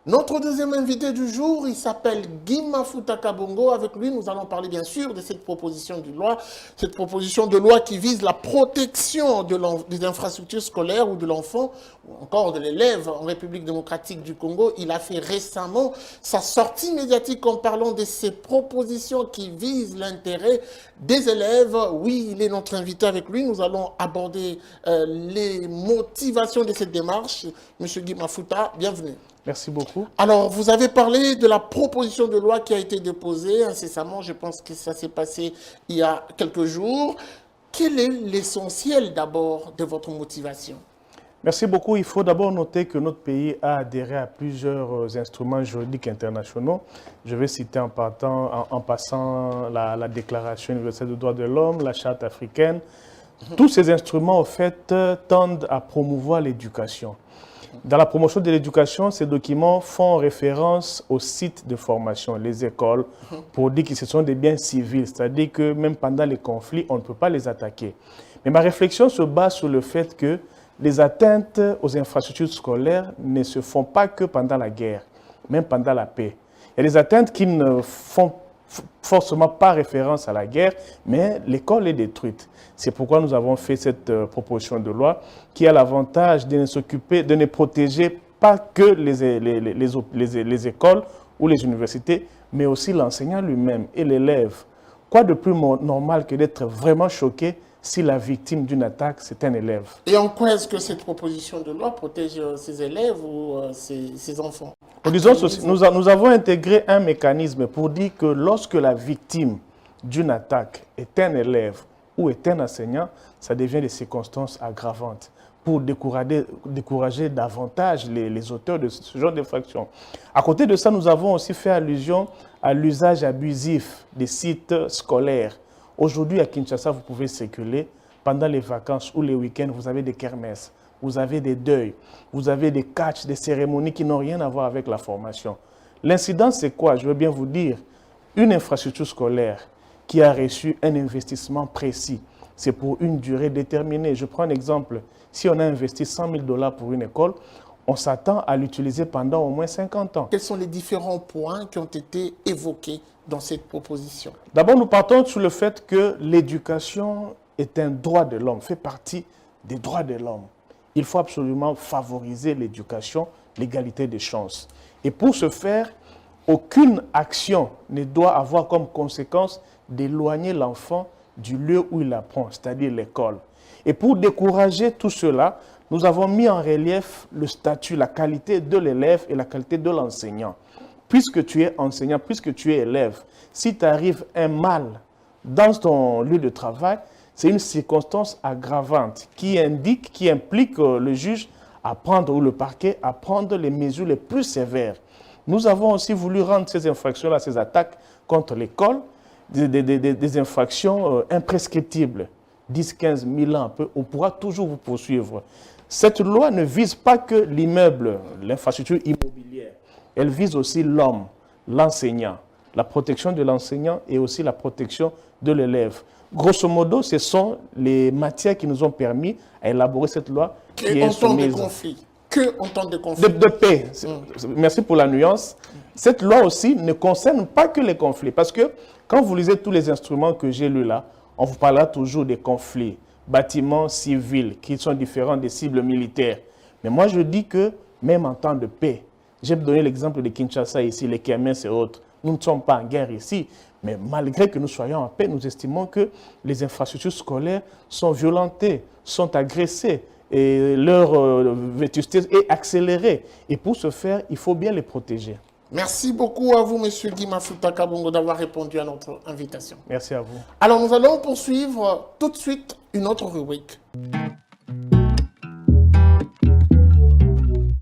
Notre deuxième invité du jour, il s'appelle Guy Mafuta Kabongo. Avec lui, nous allons parler bien sûr de cette proposition de loi qui vise la protection des infrastructures scolaires ou de l'enfant, ou encore de l'élève en République démocratique du Congo. Il a fait récemment sa sortie médiatique en parlant de ces propositions qui visent l'intérêt des élèves. Oui, il est notre invité avec lui. Nous allons aborder les motivations de cette démarche. Monsieur Guy Mafuta, bienvenue. Merci beaucoup. Alors, vous avez parlé de la proposition de loi qui a été déposée incessamment. Je pense que ça s'est passé il y a quelques jours. Quel est l'essentiel d'abord de votre motivation? Merci beaucoup. Il faut d'abord noter que notre pays a adhéré à plusieurs instruments juridiques internationaux. Je vais citer en passant la Déclaration universelle des droits de l'homme, la Charte africaine. Tous ces instruments, en fait, tendent à promouvoir l'éducation. Dans la promotion de l'éducation, ces documents font référence aux sites de formation, les écoles, pour dire que ce sont des biens civils, c'est-à-dire que même pendant les conflits, on ne peut pas les attaquer. Mais ma réflexion se base sur le fait que les atteintes aux infrastructures scolaires ne se font pas que pendant la guerre, même pendant la paix. Il y a des atteintes qui ne font forcément pas référence à la guerre, mais l'école est détruite. C'est pourquoi nous avons fait cette proposition de loi qui a l'avantage de ne protéger pas que les écoles ou les universités, mais aussi l'enseignant lui-même et l'élève. Quoi de plus normal que d'être vraiment choqué si la victime d'une attaque, c'est un élève? Et en quoi est-ce que cette proposition de loi protège ces élèves ou ces enfants? Nous avons intégré un mécanisme pour dire que lorsque la victime d'une attaque est un élève ou est un enseignant, ça devient des circonstances aggravantes pour décourager davantage les auteurs de ce genre d'infraction. À côté de ça, nous avons aussi fait allusion à l'usage abusif des sites scolaires. Aujourd'hui, à Kinshasa, vous pouvez circuler pendant les vacances ou les week-ends, vous avez des kermesses, vous avez des deuils, vous avez des catchs, des cérémonies qui n'ont rien à voir avec la formation. L'incident, c'est quoi? Je veux bien vous dire, une infrastructure scolaire qui a reçu un investissement précis, c'est pour une durée déterminée. Je prends un exemple. Si on a investi 100 000 $ pour une école, on s'attend à l'utiliser pendant au moins 50 ans. Quels sont les différents points qui ont été évoqués dans cette proposition? D'abord, nous partons sur le fait que l'éducation est un droit de l'homme, fait partie des droits de l'homme. Il faut absolument favoriser l'éducation, l'égalité des chances. Et pour ce faire, aucune action ne doit avoir comme conséquence d'éloigner l'enfant du lieu où il apprend, c'est-à-dire l'école. Et pour décourager tout cela, nous avons mis en relief le statut, la qualité de l'élève et la qualité de l'enseignant. Puisque tu es enseignant, puisque tu es élève, si t'arrive un mal dans ton lieu de travail, c'est une circonstance aggravante qui implique le juge à prendre, ou le parquet, à prendre les mesures les plus sévères. Nous avons aussi voulu rendre ces infractions-là, ces attaques contre l'école, des infractions imprescriptibles. 10, 15 000 ans, on pourra toujours vous poursuivre. Cette loi ne vise pas que l'immeuble, l'infrastructure immobilière. Elle vise aussi l'homme, l'enseignant, la protection de l'enseignant et aussi la protection de l'élève. Grosso modo, ce sont les matières qui nous ont permis à élaborer cette loi qui est soumise. Que en temps de conflit. De paix. Merci pour la nuance. Cette loi aussi ne concerne pas que les conflits. Parce que quand vous lisez tous les instruments que j'ai lus là, on vous parlera toujours des conflits, bâtiments civils qui sont différents des cibles militaires. Mais moi, je dis que même en temps de paix, j'ai donné l'exemple de Kinshasa ici, les kermesses et autres. Nous ne sommes pas en guerre ici, mais malgré que nous soyons en paix, nous estimons que les infrastructures scolaires sont violentées, sont agressées et leur vétusté est accélérée. Et pour ce faire, il faut bien les protéger. Merci beaucoup à vous, M. Guy Mafuta Kabongo, d'avoir répondu à notre invitation. Merci à vous. Alors, nous allons poursuivre tout de suite une autre rubrique.